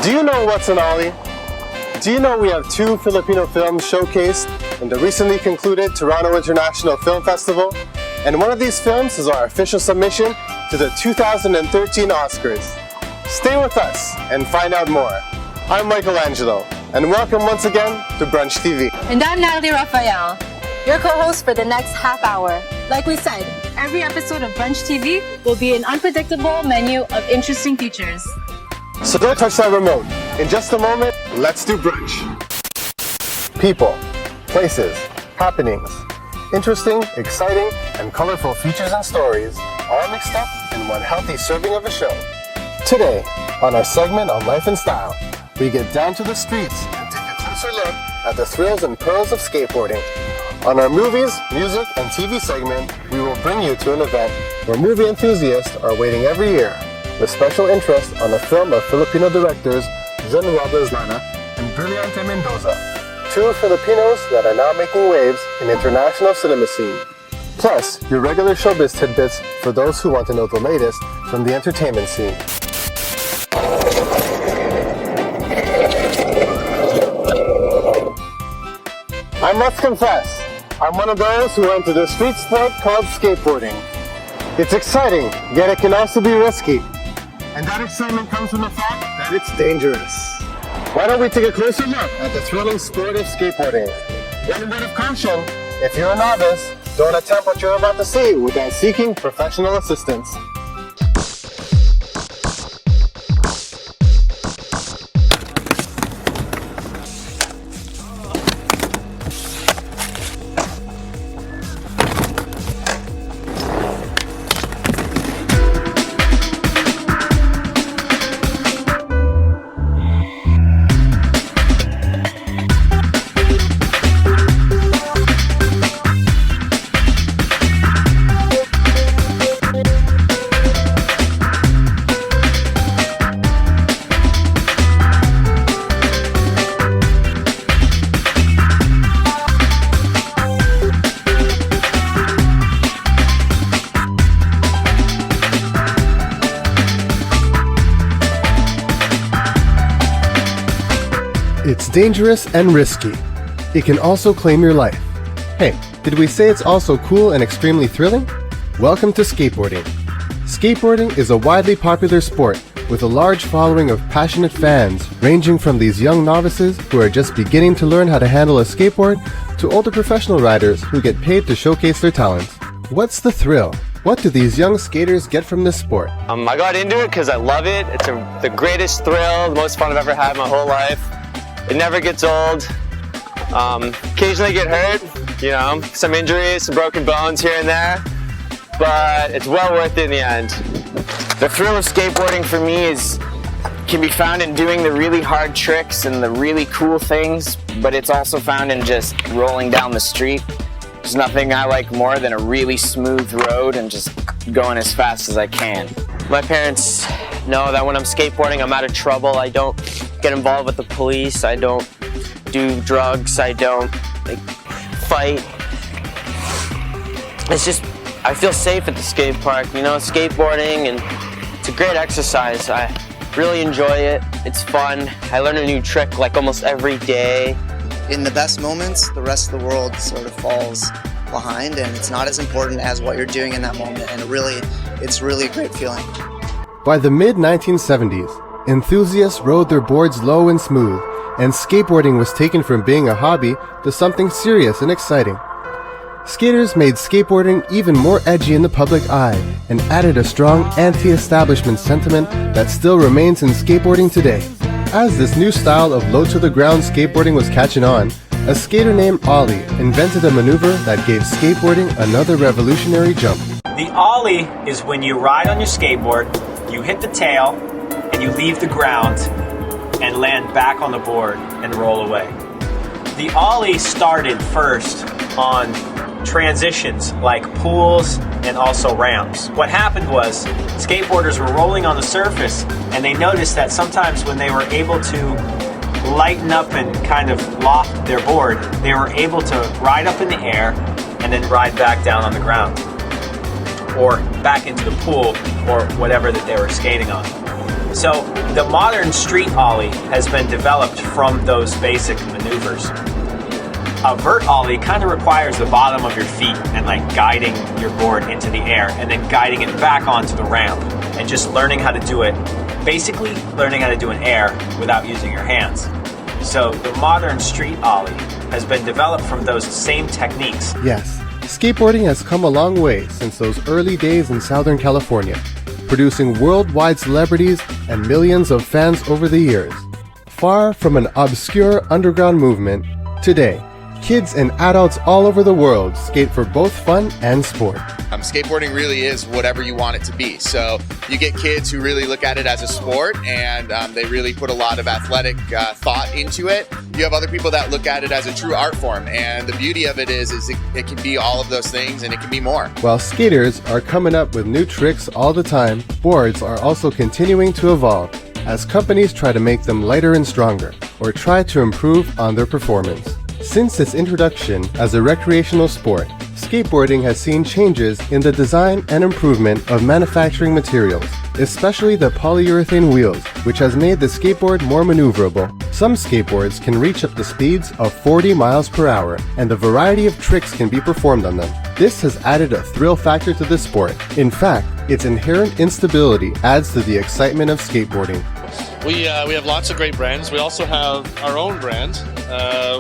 Do you know what's an ollie? Do you know we have 2 Filipino films showcased in the recently concluded Toronto International Film Festival? And one of these films is our official submission to the 2013 Oscars. Stay with us and find out more. I'm Michelangelo, and welcome once again to BrunchTV. And I'm Natalie Raphael, your co-host for the next half hour. Like we said, every episode of BrunchTV will be an unpredictable menu of interesting features. So don't touch that remote. In just a moment, let's do brunch. People, places, happenings, interesting, exciting, and colorful features and stories, all mixed up in one healthy serving of a show. Today, on our segment on Life and Style, we get down to the streets and take a closer look at the thrills and pearls of skateboarding. On our movies, music, and TV segment, we will bring you to an event where movie enthusiasts are waiting every year, with special interest on a film of Filipino directors John Robles Lana and Brillante Mendoza, 2 Filipinos that are now making waves in international cinema scene. Plus, your regular showbiz tidbits for those who want to know the latest from the entertainment scene. I must confess, I'm one of those who went to the street sport called skateboarding. It's exciting, yet it can also be risky. And that excitement comes from the fact that it's dangerous. Why don't we take a closer look at the thrilling sport of skateboarding? One word of caution, if you're a novice, don't attempt what you're about to see without seeking professional assistance. It's dangerous and risky. It can also claim your life. Hey, did we say it's also cool and extremely thrilling? Welcome to skateboarding. Skateboarding is a widely popular sport with a large following of passionate fans, ranging from these young novices who are just beginning to learn how to handle a skateboard to older professional riders who get paid to showcase their talents. What's the thrill? What do these young skaters get from this sport? I got into it because I love it. It's the greatest thrill, the most fun I've ever had in my whole life. It never gets old. Occasionally get hurt, some injuries, some broken bones here and there, but it's well worth it in the end. The thrill of skateboarding for me can be found in doing the really hard tricks and the really cool things, but it's also found in just rolling down the street. There's nothing I like more than a really smooth road and just going as fast as I can. My parents know that when I'm skateboarding, I'm out of trouble. I don't get involved with the police. I don't do drugs. I don't fight. It's just, I feel safe at the skate park, skateboarding, and it's a great exercise. I really enjoy it. It's fun. I learn a new trick like almost every day. In the best moments, the rest of the world sort of falls behind, and it's not as important as what you're doing in that moment, and it's really a great feeling. By the mid-1970s, enthusiasts rode their boards low and smooth, and skateboarding was taken from being a hobby to something serious and exciting. Skaters made skateboarding even more edgy in the public eye and added a strong anti-establishment sentiment that still remains in skateboarding today. As this new style of low-to-the-ground skateboarding was catching on, a skater named Ollie invented a maneuver that gave skateboarding another revolutionary jump. The ollie is when you ride on your skateboard, you hit the tail, and you leave the ground and land back on the board and roll away. The ollie started first on transitions like pools and also ramps. What happened was skateboarders were rolling on the surface and they noticed that sometimes when they were able to lighten up and kind of loft their board, they were able to ride up in the air and then ride back down on the ground or back into the pool or whatever that they were skating on. So the modern street ollie has been developed from those basic maneuvers. A vert ollie kind of requires the bottom of your feet and like guiding your board into the air and then guiding it back onto the ramp and just learning how to do it, basically learning how to do an air without using your hands. So the modern street ollie has been developed from those same techniques. Yes, skateboarding has come a long way since those early days in Southern California, producing worldwide celebrities and millions of fans over the years. Far from an obscure underground movement, today, kids and adults all over the world skate for both fun and sport. Skateboarding really is whatever you want it to be. So you get kids who really look at it as a sport, and they really put a lot of athletic thought into it. You have other people that look at it as a true art form, and the beauty of it is it can be all of those things, and it can be more. While skaters are coming up with new tricks all the time, boards are also continuing to evolve as companies try to make them lighter and stronger, or try to improve on their performance. Since its introduction as a recreational sport, skateboarding has seen changes in the design and improvement of manufacturing materials, especially the polyurethane wheels, which has made the skateboard more maneuverable. Some skateboards can reach up to speeds of 40 miles per hour, and a variety of tricks can be performed on them. This has added a thrill factor to the sport. In fact, its inherent instability adds to the excitement of skateboarding. We have lots of great brands. We also have our own brand.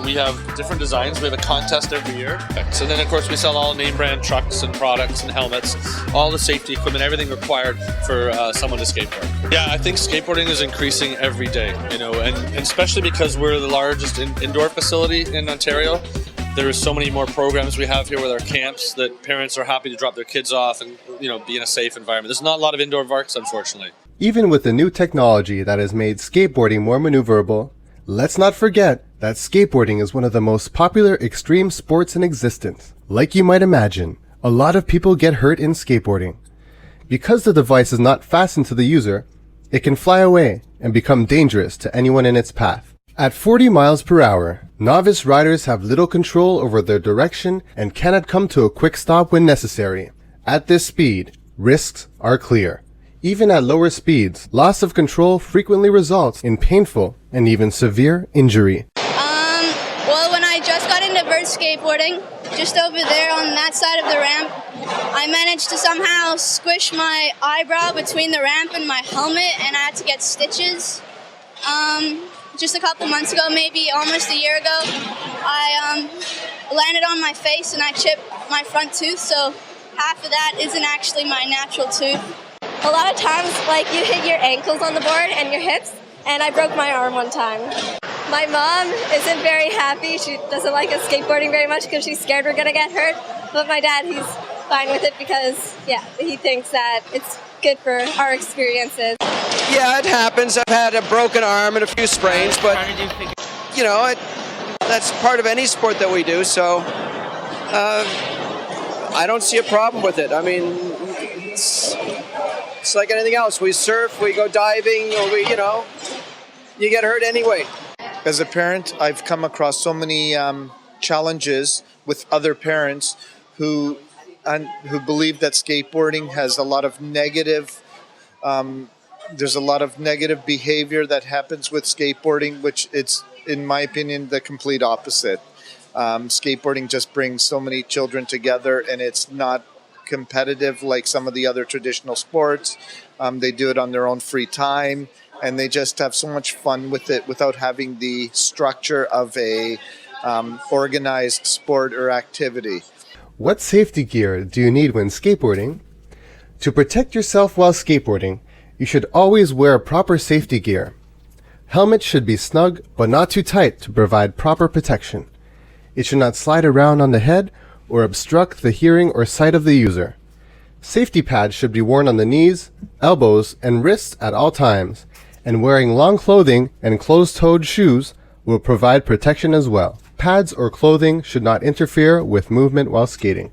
We have different designs. We have a contest every year. So then, of course, we sell all name brand trucks and products and helmets, all the safety equipment, everything required for someone to skateboard. Yeah, I think skateboarding is increasing every day, and especially because we're the largest indoor facility in Ontario. There are so many more programs we have here with our camps that parents are happy to drop their kids off and be in a safe environment. There's not a lot of indoor varks, unfortunately. Even with the new technology that has made skateboarding more maneuverable, let's not forget that skateboarding is one of the most popular extreme sports in existence. Like you might imagine, a lot of people get hurt in skateboarding. Because the device is not fastened to the user, it can fly away and become dangerous to anyone in its path. At 40 miles per hour, novice riders have little control over their direction and cannot come to a quick stop when necessary. At this speed, risks are clear. Even at lower speeds, loss of control frequently results in painful and even severe injury. Well, when I just got into vert skateboarding, just over there on that side of the ramp, I managed to somehow squish my eyebrow between the ramp and my helmet, and I had to get stitches. Just a couple months ago, maybe almost a year ago, I landed on my face and I chipped my front tooth, so half of that isn't actually my natural tooth. A lot of times, you hit your ankles on the board and your hips, and I broke my arm one time. My mom isn't very happy. She doesn't like us skateboarding very much because she's scared we're going to get hurt. But my dad, he's fine with it because, he thinks that it's good for our experiences. Yeah, it happens. I've had a broken arm and a few sprains, but, that's part of any sport that we do, so I don't see a problem with it. I mean, it's like anything else. We surf, we go diving, or you get hurt anyway. As a parent, I've come across so many challenges with other parents who believe that skateboarding has a lot of negative. There's a lot of negative behavior that happens with skateboarding, which it's, in my opinion, the complete opposite. Skateboarding just brings so many children together, and it's not competitive like some of the other traditional sports. They do it on their own free time, and they just have so much fun with it without having the structure of a organized sport or activity. What safety gear do you need when skateboarding? To protect yourself while skateboarding, you should always wear proper safety gear. Helmets should be snug but not too tight to provide proper protection. It should not slide around on the head or obstruct the hearing or sight of the user. Safety pads should be worn on the knees, elbows, and wrists at all times, and wearing long clothing and closed-toed shoes will provide protection as well. Pads or clothing should not interfere with movement while skating.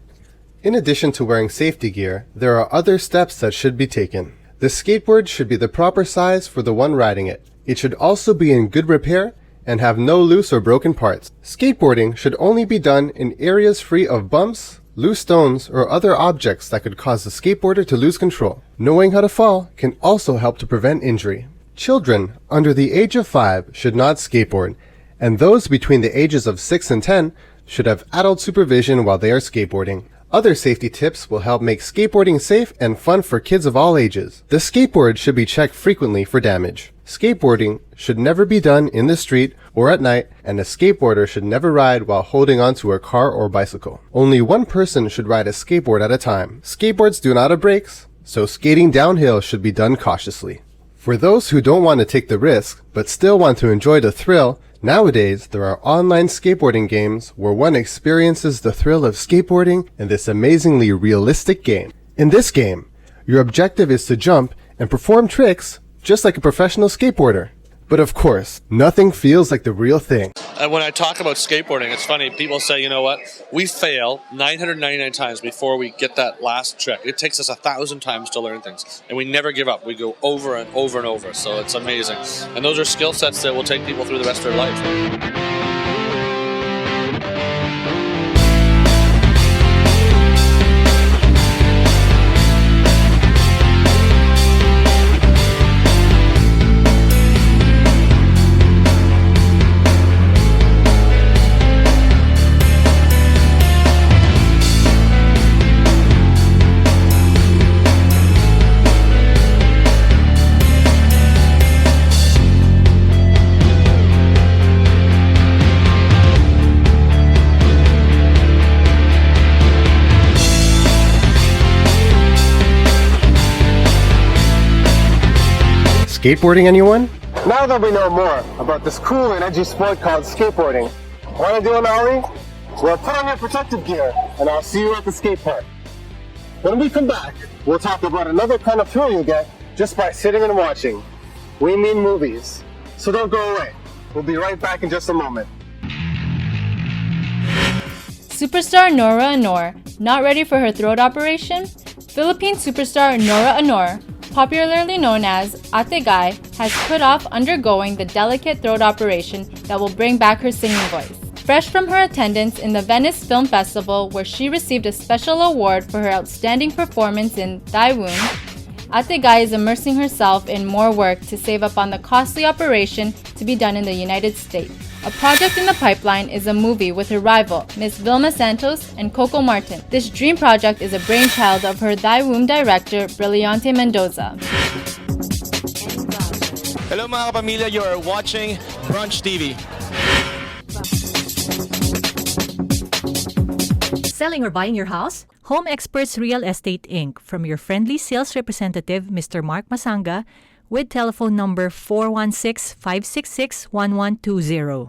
In addition to wearing safety gear, there are other steps that should be taken. The skateboard should be the proper size for the one riding it. It should also be in good repair and have no loose or broken parts. Skateboarding should only be done in areas free of bumps, loose stones, or other objects that could cause the skateboarder to lose control. Knowing how to fall can also help to prevent injury. Children under the age of 5 should not skateboard, and those between the ages of 6 and 10 should have adult supervision while they are skateboarding. Other safety tips will help make skateboarding safe and fun for kids of all ages. The skateboard should be checked frequently for damage. Skateboarding should never be done in the street or at night, and a skateboarder should never ride while holding onto a car or bicycle. Only one person should ride a skateboard at a time. Skateboards do not have brakes, so skating downhill should be done cautiously. For those who don't want to take the risk, but still want to enjoy the thrill, nowadays there are online skateboarding games where one experiences the thrill of skateboarding in this amazingly realistic game. In this game, your objective is to jump and perform tricks just like a professional skateboarder. But of course, nothing feels like the real thing. When I talk about skateboarding, it's funny. People say, you know what? We fail 999 times before we get that last trick. It takes us 1,000 times to learn things. And we never give up. We go over and over and over. So it's amazing. And those are skill sets that will take people through the rest of their life. Skateboarding, anyone? Now that we know more about this cool and edgy sport called skateboarding, want to do an ollie? Well, put on your protective gear and I'll see you at the skate park. When we come back, we'll talk about another kind of thrill you get just by sitting and watching. We mean movies. So don't go away. We'll be right back in just a moment. Superstar Nora Honor, not ready for her throat operation? Philippine superstar Nora Honor, popularly known as Ate Guy, has put off undergoing the delicate throat operation that will bring back her singing voice. Fresh from her attendance in the Venice Film Festival, where she received a special award for her outstanding performance in Dai Woon, Ate Guy is immersing herself in more work to save up on the costly operation to be done in the United States. A project in the pipeline is a movie with her rival, Miss Vilma Santos and Coco Martin. This dream project is a brainchild of her Dai Woon director, Brillante Mendoza. Hello mga kapamilya, you are watching BrunchTV. Selling or buying your house? Home Experts Real Estate Inc. from your friendly sales representative, Mr. Mark Masanga, with telephone number 416-566-1120.